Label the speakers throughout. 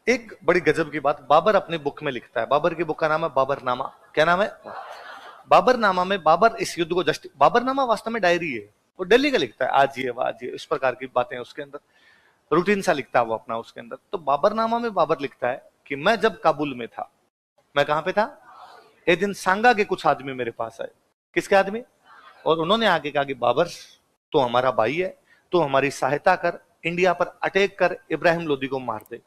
Speaker 1: एक बड़ी गजब की बात बाबर अपनी बुक में लिखता है। बाबर की बुक का नाम है बाबरनामा। क्या नाम है? बाबरनामा में बाबर इस युद्ध को बाबरनामा वास्तव में डायरी है। वो दिल्ली का लिखता है, आज ये आज ये, इस प्रकार की बातें उसके अंदर, रूटीन सा लिखता है वो अपना उसके अंदर। तो बाबरनामा में बाबर लिखता है कि मैं जब काबुल में था, मैं कहां पे था, एक दिन सांगा के कुछ आदमी मेरे पास आए। किसके आदमी? और उन्होंने आके कहा कि बाबर, तो हमारा भाई है, तो हमारी सहायता कर, इंडिया पर अटैक कर, इब्राहिम लोदी को मार दे।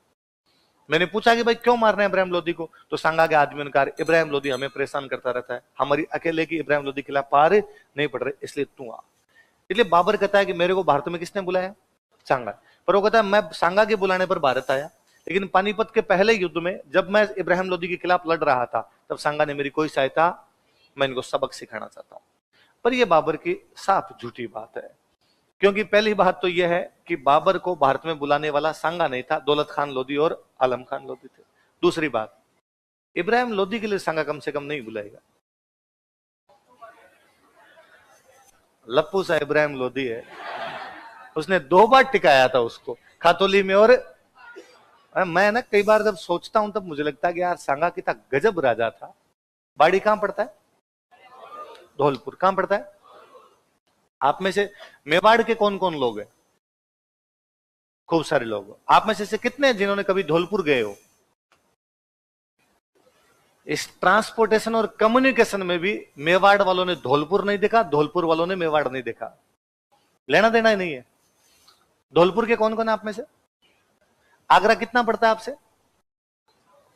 Speaker 1: मैंने पूछा कि भाई क्यों मारना है इब्राहिम लोदी को? तो सांगा के आदमियों ने कहा इब्राहिम लोदी हमें परेशान करता रहता है, हमारी अकेले की इब्राहिम लोदी के खिलाफ पार नहीं पड़ रहे, इसलिए तू आ। इसलिए बाबर कहता है कि मेरे को भारत में किसने बुलाया? सांगा। पर वो कहता है मैं सांगा के बुलाने पर भारत आया, लेकिन पानीपत के पहले युद्ध में जब मैं इब्राहिम लोदी के खिलाफ लड़ रहा था तब सांगा ने मेरी कोई सहायता, मैं इनको सबक सिखाना चाहता हूं। पर यह बाबर की साफ झूठी बात है, क्योंकि पहली बात तो यह है कि बाबर को भारत में बुलाने वाला सांगा नहीं था, दौलत खान लोदी और आलम खान लोदी थे। दूसरी बात, इब्राहिम लोदी के लिए सांगा कम से कम नहीं बुलाएगा। लप्पू सा इब्राहिम लोदी है, उसने 2 बार टिकाया था उसको, खातोली में। और मैं ना कई बार जब सोचता हूं तब मुझे लगता है कि यार सांगा कितना गजब राजा था। बाड़ी कहां पड़ता है? धौलपुर। कहां पड़ता है? आप में से मेवाड़ के कौन कौन लोग हैं? खूब सारे लोग। आप में से कितने जिन्होंने कभी धौलपुर गए हो? इस ट्रांसपोर्टेशन और कम्युनिकेशन में भी मेवाड़ वालों ने धौलपुर नहीं देखा, धौलपुर वालों ने मेवाड़ नहीं देखा। लेना देना ही नहीं है। धौलपुर के कौन कौन है आप में से? आगरा कितना पड़ता है आपसे?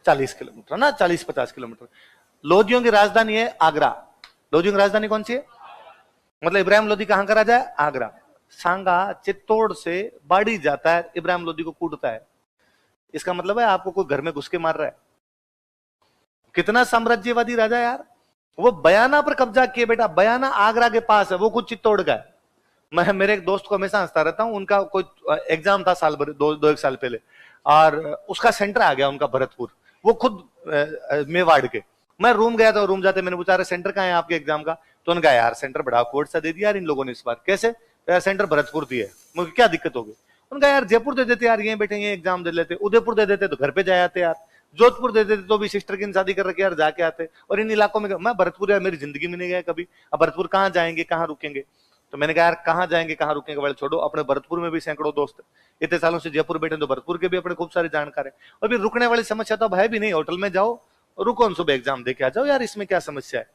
Speaker 1: 40 किलोमीटर ना, 40-50 किलोमीटर। लोदियों की राजधानी है आगरा। लोदियों की राजधानी कौन सी है? मतलब इब्राहिम लोदी कहां का राजा है? आगरा। सांगा चित्तौड़ से बाड़ी जाता है, इब्राहिम लोदी को कूटता है। इसका मतलब है आपको कोई घर में घुस के मार रहा है। कितना साम्राज्यवादी राजा यार। वो बयाना पर कब्जा किए बेटा। बयाना आगरा के पास है, वो खुद चित्तौड़ का है। मैं मेरे एक दोस्त को हमेशा हंसता रहता हूं, उनका कोई एग्जाम था साल भर, दो एक साल पहले, और उसका सेंटर आ गया उनका भरतपुर, वो खुद मेवाड़ के। मैं रूम गया था, रूम जाते मैंने पूछा अरे सेंटर कहां है आपके एग्जाम का? तो उन्होंने कहा यार सेंटर बड़ा कोर्ट सा दे दिया यार इन लोगों ने इस बार। कैसे? तो यार सेंटर भरतपुर दिया है। मुझे क्या दिक्कत होगी? उनका यार जयपुर दे देते यार, ये बैठे ये एग्जाम दे लेते, उदयपुर दे देते तो घर पे जाए आते यार, जोधपुर दे देते तो भी सिस्टर की शादी कर रखे यार जाके आते, और इन इलाकों में मैं भरतपुर यार मेरी जिंदगी में नहीं गया कभी, अब भरतपुर कहाँ जाएंगे कहाँ रुकेंगे? तो मैंने कहा यार कहाँ जाएंगे कहाँ रुकेंगे वाले छोड़ो, अपने भरतपुर में भी सैकड़ों दोस्त है, इतने सालों से जयपुर बैठे तो भरतपुर के भी अपने खूब सारे जानकार है, और भी रुकने वाली समस्या तो अब है भी नहीं, होटल में जाओ रुको, सुबह एग्जाम दे के आ जाओ यार, इसमें क्या समस्या है?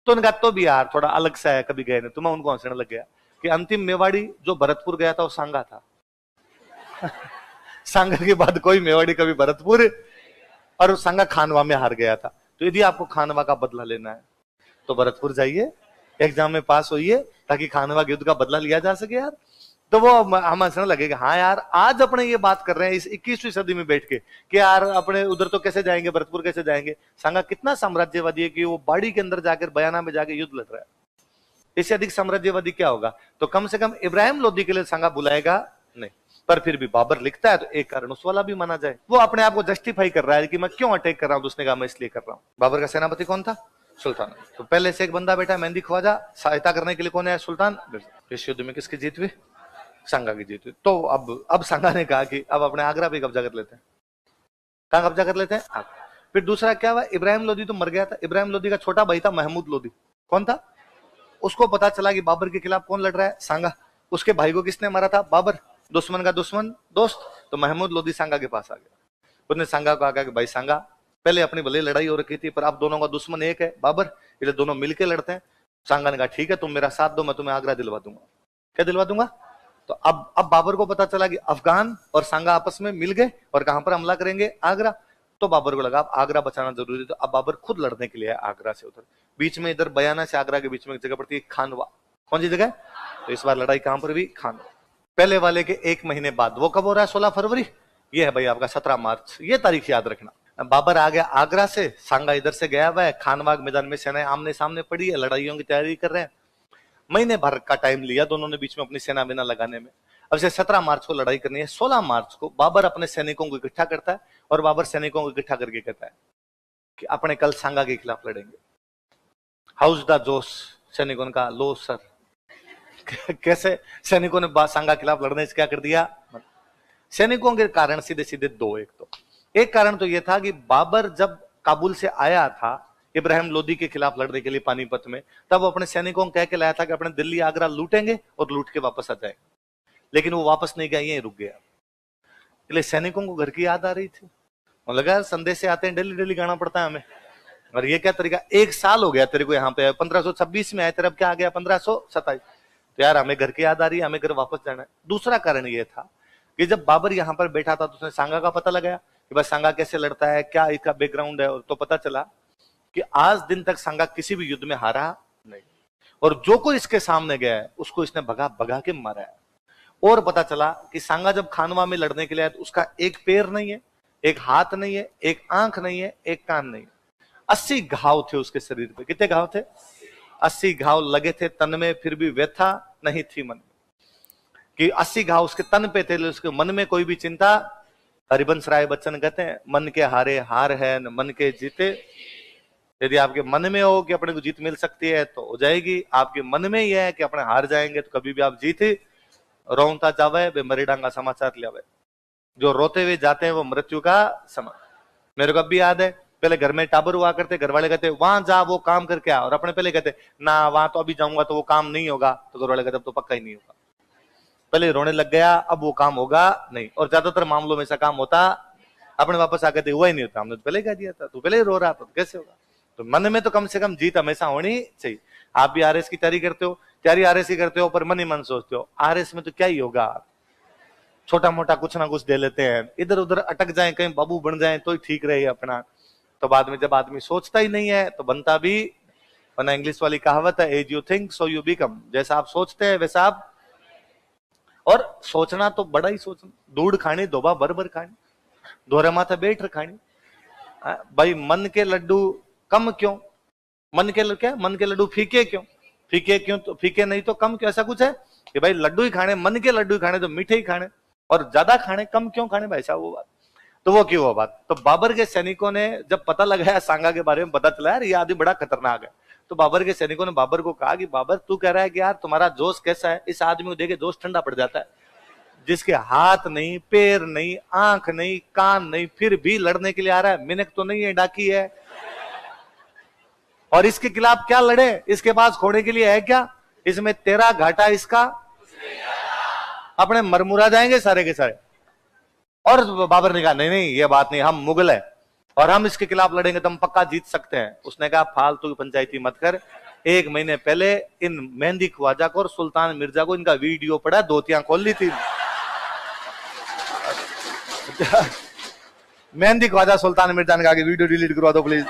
Speaker 1: तो उनका तो भी यार थोड़ा अलग सा है, कभी गए नहीं। तो मैं उनको हंसने लग गया कि अंतिम मेवाड़ी जो भरतपुर गया था वो सांगा था। सांगा के बाद कोई मेवाड़ी कभी भरतपुर, और सांगा खानवा में हार गया था। तो यदि आपको खानवा का बदला लेना है तो भरतपुर जाइए, एग्जाम में पास होइए, ताकि खानवा के युद्ध का बदला लिया जा सके यार। तो वो हम हंसने लगेगा, हाँ यार आज अपने ये बात कर रहे हैं इस 21वीं सदी में बैठ के कि यार अपने उधर तो कैसे जाएंगे, भरतपुर कैसे जाएंगे। सांगा कितना साम्राज्यवादी है कि वो बाड़ी के अंदर जाकर बयाना में जाके युद्ध लड़ रहा है। इससे अधिक साम्राज्यवादी क्या होगा? तो कम से कम इब्राहिम लोदी के लिए सांगा बुलाएगा नहीं। पर फिर भी बाबर लिखता है तो एक कारण उस वाला भी माना जाए, वो अपने आप को जस्टिफाई कर रहा है कि मैं क्यों अटैक कर रहा हूं। उसने कहा मैं इसलिए कर रहा हूं। बाबर का सेनापति कौन था? सुल्तान। तो पहले से एक बंदा बैठा है मेहंदी ख्वाजा, सहायता करने के लिए कौन है? सुल्तान। इस युद्ध में किसकी जीत हुई? सांगा की जीत हुई। तो अब सांगा ने कहा कि अब अपने आगरा पे कब्जा कर लेते हैं। कहां कब्जा कर लेते हैं? आगरा। फिर दूसरा क्या हुआ? इब्राहिम लोदी तो मर गया था। इब्राहिम लोदी का छोटा भाई था महमूद लोदी। कौन था? उसको पता चला कि बाबर के खिलाफ कौन लड़ रहा है? सांगा। उसके भाई को किसने मारा था? बाबर। दुश्मन का दुश्मन दोस्त। तो महमूद लोदी सांगा के पास आ गया। उसने सांगा को कहा कि भाई सांगा, पहले अपनी भले लड़ाई हो रखी थी पर अब दोनों का दुश्मन एक है बाबर, इसलिए दोनों मिलकर लड़ते हैं। सांगा ने कहा ठीक है तुम मेरा साथ दो, मैं तुम्हें आगरा दिलवा दूंगा। क्या दिलवा दूंगा? तो अब बाबर को पता चला कि अफगान और सांगा आपस में मिल गए और कहां पर हमला करेंगे? आगरा। तो बाबर को लगा अब आगरा बचाना जरूरी, तो अब बाबर खुद लड़ने के लिए आगरा से उधर। बीच में इधर बयाना से आगरा के बीच में एक जगह पड़ती है खानवा। कौन सी जगह? तो इस बार लड़ाई कहां पर भी? खानवा। पहले वाले के 1 महीने बाद। वो कब हो रहा है? 16 फरवरी। ये है भाई आपका 17 मार्च। ये तारीख याद रखना। बाबर आ गया आगरा से, सांगा इधर से गया हुआ है, खानवा मैदान में सेनाएं आमने सामने पड़ी है, लड़ाइयों की तैयारी कर रहे हैं। महीने भर का टाइम लिया दोनों ने बीच में अपनी सेना बिना लगाने में। अब से 17 मार्च को लड़ाई करनी है। 16 मार्च को बाबर अपने सैनिकों को इकट्ठा करता है और बाबर सैनिकों को इकट्ठा करके कहता है कि अपने कल सांगा के खिलाफ लड़ेंगे। हाउस द जोश? सैनिकों ने कहा लो सर। कैसे? सैनिकों ने सांगा के खिलाफ लड़ने से क्या कर दिया? सैनिकों के कारण सीधे सीधे दो। एक कारण तो यह था कि बाबर जब काबुल से आया था इब्राहिम लोदी के खिलाफ लड़ने के लिए पानीपत में, तब वो अपने सैनिकों को कह के लाया था कि अपने दिल्ली आगरा लूटेंगे और लूट के वापस आ जाएंगे, लेकिन वो वापस नहीं गया, यहीं रुक गया। इसलिए सैनिकों को घर की याद आ रही थी, लगा संदेश से आते हैं डेली डेली गाना पड़ता है हमें, और ये क्या तरीका, 1 साल हो गया तेरे को यहाँ पे, 1526 में आए तेरे, अब क्या आ गया 1527, तो यार हमें घर की याद आ रही है, हमें घर वापस जाना है। दूसरा कारण ये था कि जब बाबर यहाँ पर बैठा था तो उसने सांगा का पता लगाया कि भाई सांगा कैसे लड़ता है, क्या इसका बैकग्राउंड है, और तो पता चला कि आज दिन तक सांगा किसी भी युद्ध में हारा नहीं, और जो कोई इसके सामने गया है उसको इसने भगा भगा के मारा है। और पता चला कि सांगा जब खानवा में लड़ने के लिए आया तो उसका एक पैर नहीं है, एक हाथ नहीं है, एक आंख नहीं है, एक कान नहीं है, 80 घाव थे उसके शरीर पे। कितने घाव थे? 80 घाव लगे थे तन में, फिर भी व्यथा नहीं थी मन में, कि 80 घाव उसके तन पे थे, उसके मन में कोई भी चिंता। हरिवंश राय बच्चन कहते हैं, मन के हारे हार है न मन के जीते। यदि आपके मन में हो कि अपने को जीत मिल सकती है तो हो जाएगी, आपके मन में यह है कि अपने हार जाएंगे तो कभी भी आप जीते। रोता जावे वे मरे डांगा समाचार लियावे, जो रोते हुए जाते हैं वो मृत्यु का समय। मेरे को अब भी याद है, पहले घर में टाबर हुआ करते, घर वाले कहते वहां जा वो काम करके आ, और अपने पहले कहते ना वहां तो अभी जाऊंगा तो वो काम नहीं होगा, तो घर वाले कहते अब तो पक्का ही नहीं होगा। पहले रोने लग गया, अब वो काम होगा नहीं, और ज्यादातर मामलों में ऐसा काम होता, अपने वापस आकर हुआ ही नहीं होता, हमने तो पहले कह दिया था, तू पहले ही रो रहा था तो कैसे होगा। तो मन में तो कम से कम जीत हमेशा होनी चाहिए। आप भी आरएस की तैयारी करते हो, तैयारी आरएस की करते हो, पर मन ही मन सोचते हो आरएस में तो क्या ही होगा, छोटा मोटा कुछ ना कुछ दे लेते हैं, इधर उधर अटक जाए, कहीं बाबू बन जाए तो ही ठीक रहे अपना। तो बाद में जब आदमी सोचता ही नहीं है तो बनता भी, वरना इंग्लिश वाली कहावत है, as you think so you become, जैसा आप सोचते हैं वैसा आप। और सोचना तो बड़ा ही सोचना, दूध खानी दोबा भर खानी, दोहरे माथे बैठ खानी। भाई मन के लड्डू कम क्यों, मन के लड्डू फीके क्यों, फीके क्यों, तो फीके नहीं तो कम क्यों, ऐसा कुछ है कि भाई लड्डू ही खाने, मन के लड्डू ही खाने तो मीठे ही खाने, और ज्यादा खाने कम क्यों खाने भाई साहब, वो बात तो वो क्यों वो बात। तो बाबर के सैनिकों ने जब पता लगाया सांगा के बारे में, पता चला यार ये आदमी बड़ा खतरनाक है, तो बाबर के सैनिकों ने बाबर को कहा कि बाबर तू कह रहा है कि यार तुम्हारा जोश कैसा है, इस आदमी को देखे जोश ठंडा पड़ जाता है, जिसके हाथ नहीं, पैर नहीं, आंख नहीं, कान नहीं, फिर भी लड़ने के लिए आ रहा है, मिनक तो नहीं है, डाकी है, और इसके खिलाफ क्या लड़े, इसके पास खोने के लिए है क्या, इसमें तेरा घाटा इसका, अपने मरमुरा जाएंगे सारे के सारे। और बाबर ने कहा नहीं नहीं ये बात नहीं, हम मुगल है और हम इसके खिलाफ लड़ेंगे तो हम पक्का जीत सकते हैं। उसने कहा फालतू की पंचायती मत कर, 1 महीने पहले इन मेहंदी ख्वाजा को और सुल्तान मिर्जा को इनका वीडियो पड़ा, धोतियां खोल ली थी। मेहंदी ख्वाजा सुल्तान मिर्जा ने कहा कि वीडियो डिलीट करवा दो प्लीज,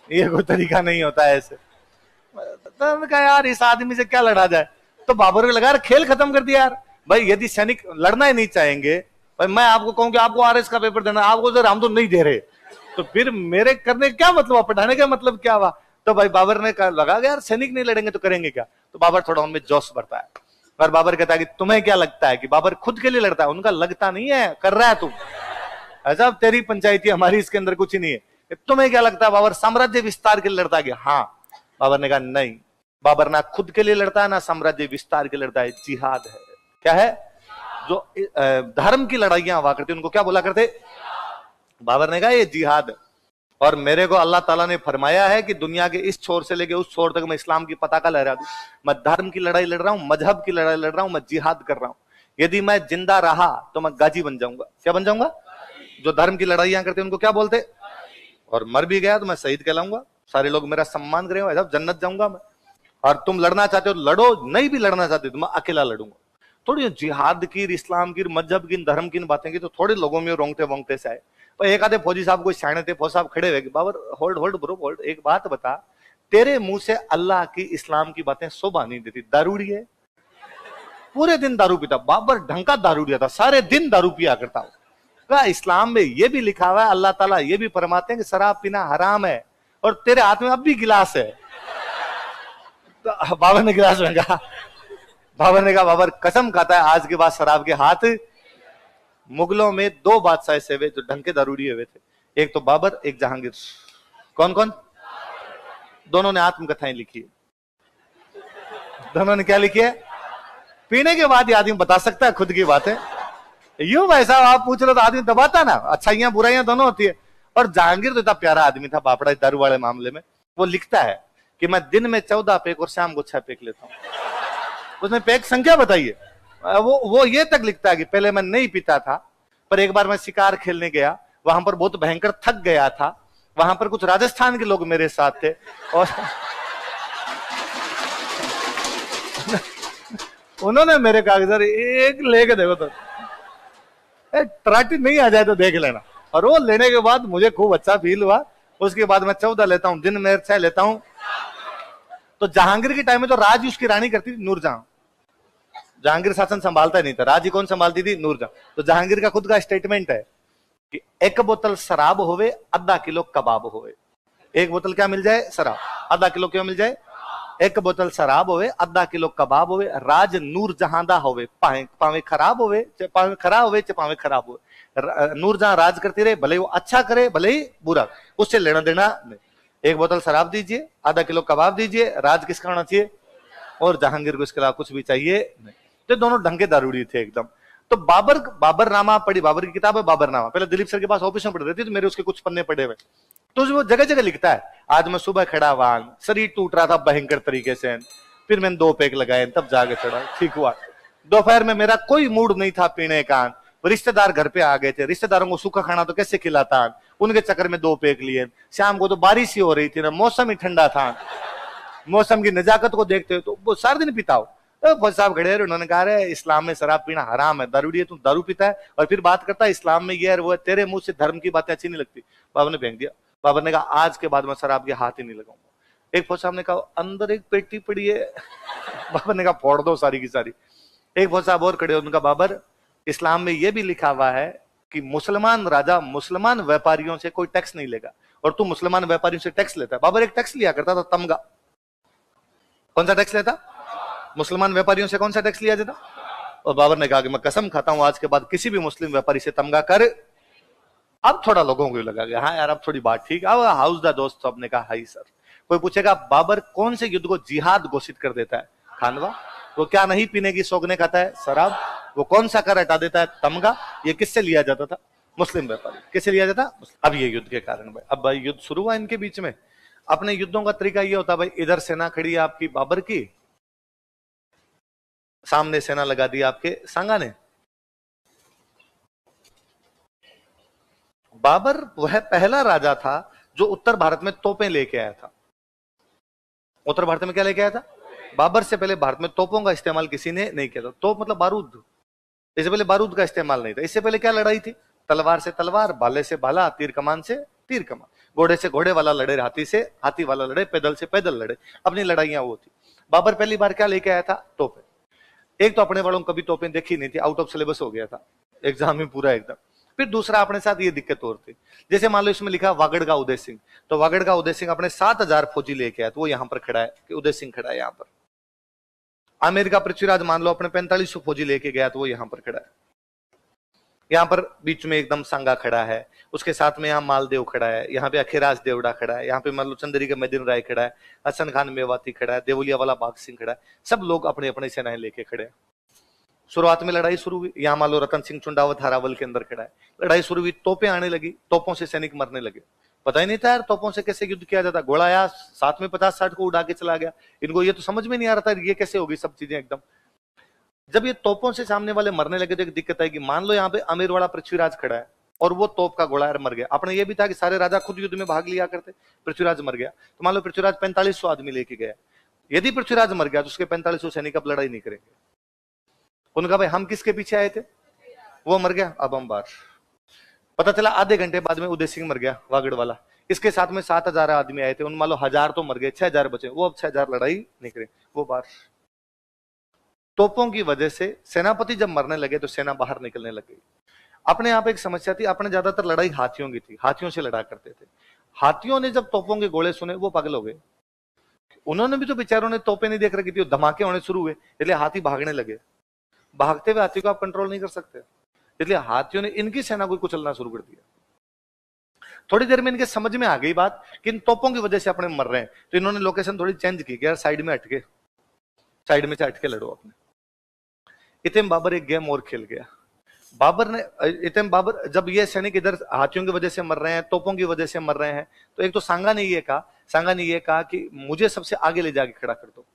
Speaker 1: ये कोई तरीका नहीं होता है ऐसे। तो कहा यार इस आदमी से क्या लड़ा जाए, तो बाबर को लगा खेल खत्म कर दिया यार। भाई यदि सैनिक लड़ना ही नहीं चाहेंगे, भाई मैं आपको कहूं कि आपको आरएस का पेपर देना, आपको सर हम तो नहीं दे रहे, तो फिर मेरे करने क्या मतलब, पढ़ाने का मतलब क्या हुआ। तो भाई बाबर ने लगा यार सैनिक नहीं लड़ेंगे तो करेंगे क्या, तो बाबर थोड़ा उनमें जोश बढ़ता है, और बाबर कहता है कि तुम्हें क्या लगता है कि बाबर खुद के लिए लड़ता है, उनका लगता नहीं है, कर रहा है तुम, ऐसा तेरी पंचायती हमारी इसके अंदर कुछ ही नहीं है, तुम्हें क्या लगता है बाबर साम्राज्य विस्तार के लिए लड़ता है? हाँ। बाबर ने कहा नहीं, बाबर ना खुद के लिए लड़ता है ना साम्राज्य विस्तार के लिए लड़ता है, जिहाद है। क्या है? जो धर्म की लड़ाइयां हुआ करती उनको क्या बोला करते? बाबर ने कहा ये जिहाद, और मेरे को अल्लाह ताला ने फरमाया है कि दुनिया के इस छोर से लेके उस छोर तक मैं इस्लाम की पताका लहरा दूं, मैं धर्म की लड़ाई लड़ रहा हूं, मजहब की लड़ाई लड़ रहा हूं, मैं जिहाद कर रहा हूं। यदि मैं जिंदा रहा तो मैं गाजी बन जाऊंगा। क्या बन जाऊंगा? जो धर्म की लड़ाइयां करते उनको क्या बोलते, और मर भी गया तो मैं शहीद कहलाऊंगा, सारे लोग मेरा सम्मान करेंगे, जन्नत जाऊंगा मैं। और तुम लड़ना चाहते हो लड़ो, नहीं भी लड़ना चाहते तो मैं अकेला लड़ूंगा। थोड़ी जिहाद की, इस्लाम की, मजहब की, धर्म की बातें की तो थोड़े लोगों में रोंगटे वोंगटे से आए। पर एक आधे फौजी साहब कोई सियाने थे, फौजी साहब खड़े हुए, Babar hold hold bro hold, एक बात बता, तेरे मुंह से अल्लाह की इस्लाम की बातें शोभा नहीं देती, दारूड़ी है, पूरे दिन दारू पीता। बाबर ढंग का दारूड़िया था, सारे दिन दारू पिया करता हूं। इस्लाम में ये भी लिखा हुआ है, अल्लाह ताला ये भी फरमाते हैं कि शराब पीना हराम है, और तेरे हाथ में अब भी गिलास है। तो बाबर ने गिलास में कहा, बाबर ने कहा बाबर कसम खाता है आज के बाद शराब के हाथ। मुगलों में 2 बादशाह ऐसे हुए जो ढंग के दारूड़ी हुए थे, एक तो बाबर, एक जहांगीर। कौन कौन? दोनों ने आत्मकथाएं लिखी है। दोनों ने क्या लिखी है? पीने के बाद ये आदमी बता सकता है खुद की बातें। यूं भाई साहब आप पूछ रहे तो आदमी दबाता ना, अच्छाइयां बुराइयां दोनों होती है। और जहांगीर तो इतना प्यारा आदमी था बापड़ा दारू वाले मामले में, वो लिखता है कि मैं दिन में 14 पेक और शाम को 6 पेक लेता हूं। उसने पेक संख्या बताइए, वो ये तक लिखता है कि पहले मैं नहीं पीता था, पर एक बार मैं शिकार खेलने गया, वहां पर बहुत भयंकर थक गया था, वहां पर कुछ राजस्थान के लोग मेरे साथ थे और उन्होंने मेरे कागजात एक लेके देखो तो तराटी नहीं आ जाए तो देख लेना। और वो लेने के बाद मुझे खूब अच्छा फील हुआ। उसके बाद मैं 14 लेता हूं, दिन में 6 लेता हूं। तो जहांगीर के टाइम में तो राज उसकी रानी करती थी नूरजहां। जहांगीर शासन संभालता ही नहीं था, राज कौन संभालती थी? नूरजहां। तो जहांगीर का खुद का स्टेटमेंट है कि 1 बोतल शराब होवे, आधा किलो कबाब होवे। 1 बोतल क्या मिल जाए? शराब। आधा किलो क्या मिल जाए? 1 बोतल शराब होवे, आधा किलो कबाब होवे, राज नूरजहां दा होवे, पावे खराब होवे, पावे खराब होवे, पावे खराब होवे। नूरजहां राज करती रहे, भले वो अच्छा करे भले ही बुरा, उससे लेना देना नहीं। 1 बोतल शराब दीजिए, आधा किलो कबाब दीजिए, राज किसका होना चाहिए? और जहांगीर को इसके अलावा कुछ भी चाहिए नहीं। तो दोनों ढंग के दारूड़ी थे एकदम। तो बाबरनामा पढ़ी, बाबर की किताब है बाबरनामा, पहले दिलीप सर के पास ऑफिस में पढ़ रही थी, तो मेरे उसके कुछ पन्ने पड़े हुए। तो वो जगह जगह लिखता है, आज मैं सुबह खड़ा हुआ, शरीर टूट रहा था भयंकर तरीके से, फिर मैंने 2 पेक लगाए, तब जाके चढ़ा, ठीक हुआ। दोपहर में मेरा कोई मूड नहीं था पीने का, रिश्तेदार घर पे आ गए थे, रिश्तेदारों को सूखा खाना तो कैसे खिलाता, उनके चक्कर में 2 पेक लिए। शाम को तो बारिश ही हो रही थी ना, मौसम ही ठंडा था, मौसम की नजाकत को देखते हो तो वो सारा दिन पीता हो। फौज साहब खड़े रहे, उन्होंने कहा रे इस्लाम में शराब पीना हराम है, दारूड़ी है, तू दारू पीता है और फिर बात करता है इस्लाम में ये है वो है, तेरे मुंह से धर्म की बातें अच्छी नहीं लगती। बाबा ने फेंक दिया। बाबा ने कहा आज के बाद मैं शराब के हाथ ही नहीं लगाऊंगा। एक फौज साहब ने कहा अंदर एक पेटी पड़ी है। बाबा ने कहा फोड़ दो सारी की सारी। एक फौज साहब और खड़े, उनका बाबर इस्लाम में यह भी लिखा हुआ है कि मुसलमान राजा मुसलमान व्यापारियों से कोई टैक्स नहीं लेगा, और तू मुसलमान व्यापारियों से टैक्स लेता है। बाबर एक टैक्स लिया करता था, तमगा। कौन सा टैक्स लेता? मुसलमान व्यापारियों से कौन सा टैक्स लिया जाता? और बाबर ने कहा कि मैं कसम खाता हूं आज के बाद किसी भी मुस्लिम व्यापारी से तमगा कर। अब थोड़ा लोगों को लगा कि हाँ यार अब थोड़ी बात ठीक है। हाउस दा दोस्त सबने कहा हाई सर। कोई पूछेगा बाबर कौन से युद्ध को जिहाद घोषित कर देता है? खानवा। वो क्या नहीं पीने की सौगने खाता है? शराब। वो कौन सा कर हटा देता है? तमगा। ये किससे लिया जाता था? मुस्लिम व्यापारी। किससे लिया जाता? अब ये युद्ध के कारण भाई, अब भाई युद्ध शुरू हुआ इनके बीच में। अपने युद्धों का तरीका ये होता भाई, इधर सेना खड़ी है आपकी बाबर की, सामने सेना लगा दी आपके सांगा ने। बाबर वह पहला राजा था जो उत्तर भारत में तोपें लेके आया था। उत्तर भारत में क्या लेके आया था? बाबर से पहले भारत में तोपों का इस्तेमाल किसी ने नहीं किया था। तोप मतलब बारूद। इससे पहले बारूद का इस्तेमाल नहीं था। इससे पहले क्या लड़ाई थी? तलवार से तलवार, भाले से भाला, तीर कमान से तीर कमान, घोड़े से घोड़े वाला लड़े, हाथी से हाथी वाला लड़े, पैदल से पैदल लड़े। अपनी लड़ाइयां वो थी। बाबर पहली बार क्या लेके आया था? तोपें। एक तो अपने वालों को कभी तोपें देखी नहीं थी, आउट ऑफ सिलेबस हो गया था एग्जाम में पूरा एकदम। फिर दूसरा अपने साथ ये दिक्कत और थी, जैसे मान लो इसमें लिखा वागड़ का उदय सिंह, तो वागड़ का उदय सिंह अपने 7,000 फौजी लेके आया, तो वो यहां पर खड़ा है कि उदय सिंह खड़ा है यहां पर। आमेर का पृथ्वीराज मान लो अपने 4500 फौजी लेके गया, तो वो यहां पर खड़ा है। यहाँ पर बीच में एकदम सांगा खड़ा है, उसके साथ में यहाँ मालदेव खड़ा है, यहाँ पे अखिराज देवड़ा खड़ा है, यहाँ पे मान लो चंदेरी का मैदीन राय खड़ा है, हसन खान मेवाती खड़ा है, देवलिया वाला बाग सिंह खड़ा है। सब लोग अपने अपने सेनाएं लेके खड़े हैं। शुरुआत में लड़ाई शुरू हुई, यहाँ मान लो रतन सिंह चुंडावत हारावल के अंदर खड़ा है। लड़ाई शुरू हुई, तोपें आने लगी, तोपों से सैनिक मरने लगे। पता ही नहीं था यार तोपों से कैसे युद्ध किया जाता। घोड़ा आया साथ में 50-60 को उड़ा के चला गया। इनको ये तो समझ में नहीं आ रहा था ये कैसे होगी सब चीजें एकदम। जब ये तोपों से सामने वाले मरने लगे तो एक दिक्कत आएगी। मान लो यहाँ पे अमीरवाड़ा पृथ्वीराज खड़ा है और वो तोप का घोड़ा मर गया। अपने ये भी था कि सारे राजा खुद युद्ध में भाग लिया करते, पृथ्वीराज मर गया तो मान लो पृथ्वीराज 4500 आदमी लेके गया। यदि पृथ्वीराज मर गया तो उसके 4500 सैनिक अब लड़ाई नहीं करेंगे। उनका भाई हम किसके पीछे आए थे? वो मर गया, अब हम बाहर। पता चला आधे घंटे बाद में उदय सिंह मर गया वागड़ वाला। इसके साथ में 7,000 आदमी आए थे, उन मान लो 1000 तो मर गए, 6,000 बचे। वो अब 6,000 लड़ाई नहीं करे, वो बाहर। तोपों की वजह से सेनापति जब मरने लगे तो सेना बाहर निकलने लग गई। अपने यहाँ पे एक समस्या थी, अपने ज्यादातर लड़ाई हाथियों की थी, हाथियों से लड़ा करते थे। हाथियों ने जब तोपों के गोले सुने वो पागल हो गए। उन्होंने भी तो बेचारों ने तोपें नहीं देख रखी थी, धमाके होने शुरू हुए, इसलिए हाथी भागने लगे। भागते हुए हाथी को आप कंट्रोल नहीं कर सकते, इसलिए हाथियों ने इनकी सेना को कुचलना शुरू कर दिया। थोड़ी देर में इनके समझ में आ गई बात कि इन तोपों की वजह से अपने मर रहे हैं, तो इन्होंने लोकेशन थोड़ी चेंज की, यार साइड में हटके, साइड में से हटके लड़ो अपने। इतने बाबर एक गेम और खेल गया। बाबर ने इतने बाबर जब ये सैनिक इधर हाथियों की वजह से मर रहे हैं, तोपों की वजह से मर रहे हैं, तो एक तो सांगा ने ये कहा, सांगा ने ये कहा कि मुझे सबसे आगे ले जाके खड़ा कर दो।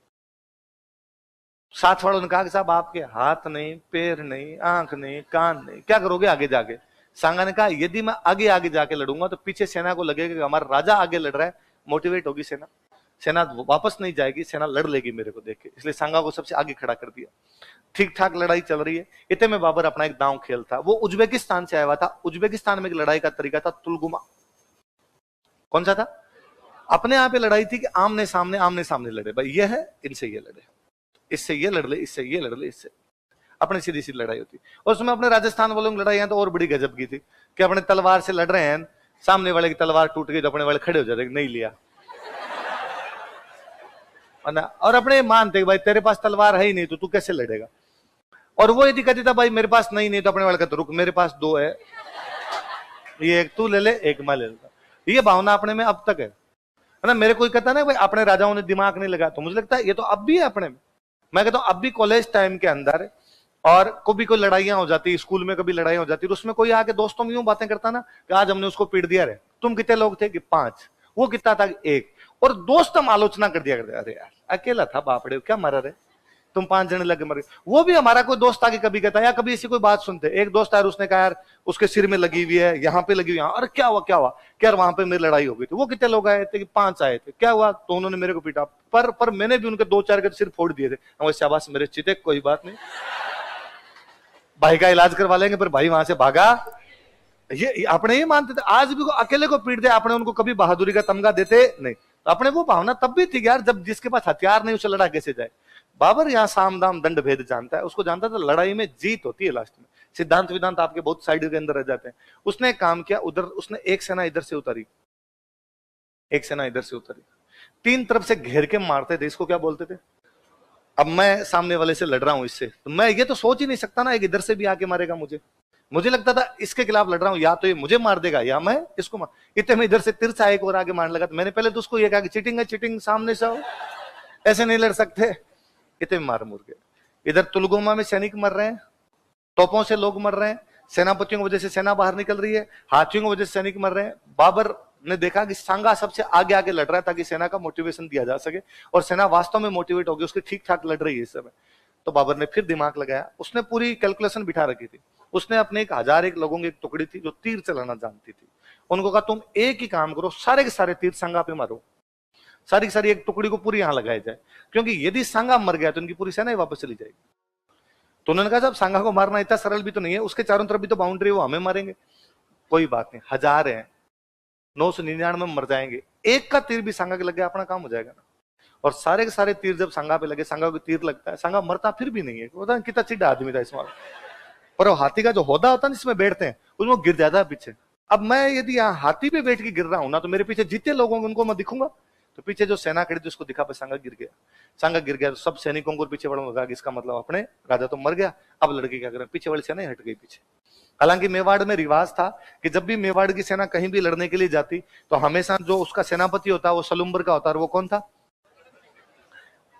Speaker 1: साथ वालों ने कहा कि साहब आपके हाथ नहीं, पैर नहीं, आंख नहीं, कान नहीं, क्या करोगे आगे जाके? सांगा ने कहा यदि मैं आगे आगे जाके लड़ूंगा तो पीछे सेना को लगेगा कि हमारा राजा आगे लड़ रहा है, मोटिवेट होगी सेना, सेना वापस नहीं जाएगी, सेना लड़ लेगी मेरे को देख के, इसलिए सांगा को सबसे आगे खड़ा कर दिया। ठीक ठाक लड़ाई चल रही है, इतने में बाबर अपना एक दांव खेल था, वो उज्बेकिस्तान से आया हुआ था। उज्बेकिस्तान में एक लड़ाई का तरीका था तुलगुमा। कौन सा था? अपने यहाँ पे लड़ाई थी कि आमने सामने लड़े, भाई ये है इनसे ये लड़े, इससे ये लड़ ले, इससे ये लड़ ले, इससे अपने सीधी सीधी लड़ाई होती। और उसमें अपने राजस्थान वालों की लड़ाई तो और बड़ी गजब की थी कि अपने तलवार से लड़ रहे हैं, सामने वाले की तलवार टूट गई तो अपने वाले खड़े हो जाते, नहीं लिया, और अपने मानते भाई तेरे पास तलवार है ही नहीं तो तू कैसे लड़ेगा। और वो यदि कहती था भाई मेरे पास नहीं तो अपने वाले कहते रुक मेरे पास दो है, ये एक तू ले ले एक मैं ले लेता। ये भावना अपने में अब तक है ना। मेरे कोई कहता ना भाई अपने राजाओं ने दिमाग नहीं लगाया, तो मुझे लगता है ये तो अब भी है अपने में। मैं कहता हूं अब भी कॉलेज टाइम के अंदर और कभी कोई लड़ाइयां हो जाती, स्कूल में कभी लड़ाई हो जाती, तो उसमें कोई आके दोस्तों में यूं बातें करता ना कि आज हमने उसको पीट दिया रे, तुम कितने लोग थे कि 5, वो कितना था 1, और दोस्त हम आलोचना कर दिया करते, अरे यार अकेला था बापड़े क्या मरा रे, तुम 5 जने लगे मरे। वो भी हमारा कोई दोस्त आके कभी कहता या कभी ऐसी कोई बात सुनते, एक दोस्त आया उसने कहा यार उसके सिर में लगी हुई है, यहाँ पे लगी हुई है, अरे क्या हुआ क्या वहां पे मेरी लड़ाई हो गई थी, वो कितने लोग आए थे कि 5 आए थे, क्या हुआ तो उन्होंने मेरे को पीटा, पर मैंने भी उनके 2-4 के सिर फोड़ दिए थे। शाबाश मेरे चिते, कोई बात नहीं, भाई का इलाज करवा लेंगे, पर भाई वहां से भागा। ये अपने ही मानते थे, आज भी अकेले को पीट दे अपने उनको कभी बहादुरी का तमगा देते नहीं। तो अपने वो भावना तब भी थी यार, जब जिसके पास हथियार नहीं उसे लड़ा कैसे जाए। बाबर यहाँ साम दाम दंड भेद जानता है, उसको जानता था लड़ाई में जीत होती है लास्ट में। सिद्धांत विधांत आपके बहुत साइड के अंदर रह जाते हैं। उसने काम किया, उधर उसने एक सेना इधर से उतारी, एक सेना इधर से उतारी, 3 तरफ से घेर के मारते थे, इसको क्या बोलते थे? अब मैं सामने वाले से लड़ रहा हूं इससे, तो मैं ये तो सोच ही नहीं सकता ना एक इधर से भी आके मारेगा मुझे लगता था इसके खिलाफ लड़ रहा हूं, या तो ये मुझे मार देगा या मैं इसको मार। इतने में इधर से तिरछा एक और आगे मारने लगा, तो मैंने पहले तो उसको ये कहा कि चीटिंग है, चीटिंग, सामने से आओ, ऐसे नहीं लड़ सकते। इतने मार मुर गए। इधर तुलगोमा में सैनिक मर रहे हैं, तोपों से लोग मर रहे हैं, सेनापतियों की वजह से सेना बाहर निकल रही है, हाथियों की वजह से सैनिक मर रहे हैं। बाबर ने देखा कि सांगा सबसे आगे आगे लड़ रहा है ताकि सेना का मोटिवेशन दिया जा सके, और सेना वास्तव में मोटिवेट होगी, उसकी ठीक ठाक लड़ रही है इस समय। तो बाबर ने फिर दिमाग लगाया, उसने पूरी कैलकुलेशन बिठा रखी थी। उसने अपने 1001 लोगों की एक टुकड़ी थी जो तीर चलाना जानती थी, उनको कहा तुम एक ही काम करो, सारे के सारे तीर सांगा पे मारो, सारी की सारी एक टुकड़ी को पूरी यहां लगाई जाए, क्योंकि यदि सांगा मर गया तो इनकी पूरी सेना ही वापस चली जाएगी। तो उन्होंने कहा साहब सांगा को मारना इतना सरल भी तो नहीं है, उसके चारों तरफ भी तो बाउंड्री, वो हमें मारेंगे। कोई बात नहीं, 1000 है, 999 में मर जाएंगे, एक का तीर भी सांगा के लग गया अपना काम हो जाएगा ना। और सारे के सारे तीर जब सांगा पे लगे, सांगा को तीर लगता है, सांगा मरता फिर भी नहीं है, पता कितना चिढ़ा आदमी था इसमें। और वो हाथी का जो होदा होता है जिसमें बैठते हैं, उसमें गिर जाता है पीछे। अब मैं यदि यहाँ हाथी पे बैठ के गिर रहा हूं ना, तो मेरे पीछे जितने लोग होंगे उनको मैं दिखूंगा, तो पीछे जो सेना खड़ी थी उसको दिखा पे सांगा गिर गया। सांगा गिर गया तो सब सैनिकों को पीछे बढ़ने लगा, इसका मतलब अपने राजा तो मर गया, अब लड़के क्या करें, पीछे वाली सेना हट गई पीछे। हालांकि मेवाड़ में रिवाज था कि जब भी मेवाड़ की सेना कहीं भी लड़ने के लिए जाती तो हमेशा जो उसका सेनापति होता वो सलुम्बर का होता, और वो कौन था?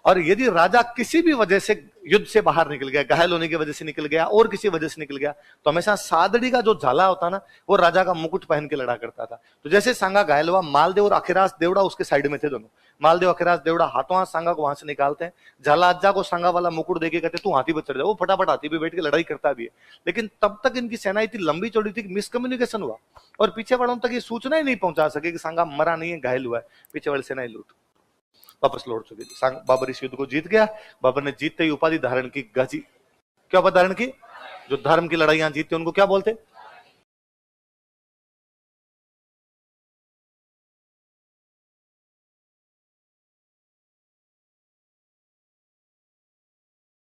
Speaker 1: और यदि राजा किसी भी वजह से युद्ध से बाहर निकल गया, घायल होने की वजह से निकल गया और किसी वजह से निकल गया, तो हमेशा सादड़ी का जो झाला होता ना, वो राजा का मुकुट पहन के लड़ा करता था। तो जैसे सांगा घायल हुआ, मालदेव और अखिराज देवड़ा उसके साइड में थे दोनों, मालदेव अखिराज देवड़ा हाथों हाथ सांगा को वहां से निकालते हैं, झाला अज्जा को सांगा वाला मुकुट देके कहते तू हाथी पर चढ़ जा, वो फटाफट हाथी पे बैठ के लड़ाई करता भी है। लेकिन तब तक इनकी सेना इतनी लंबी चौड़ी थी कि मिसकम्युनिकेशन हुआ और पीछे वालों तक ये सूचना ही नहीं पहुंचा सके कि सांगा मरा नहीं है, घायल हुआ है, पीछे वाली सेना ही लूट वापस लौट चुकी थी। बाबर इस युद्ध को जीत गया। बाबर ने जीतते ही उपाधि धारण की, गाजी। क्या उपाधि धारण की? जो धर्म की लड़ाइयां जीतते उनको क्या बोलते?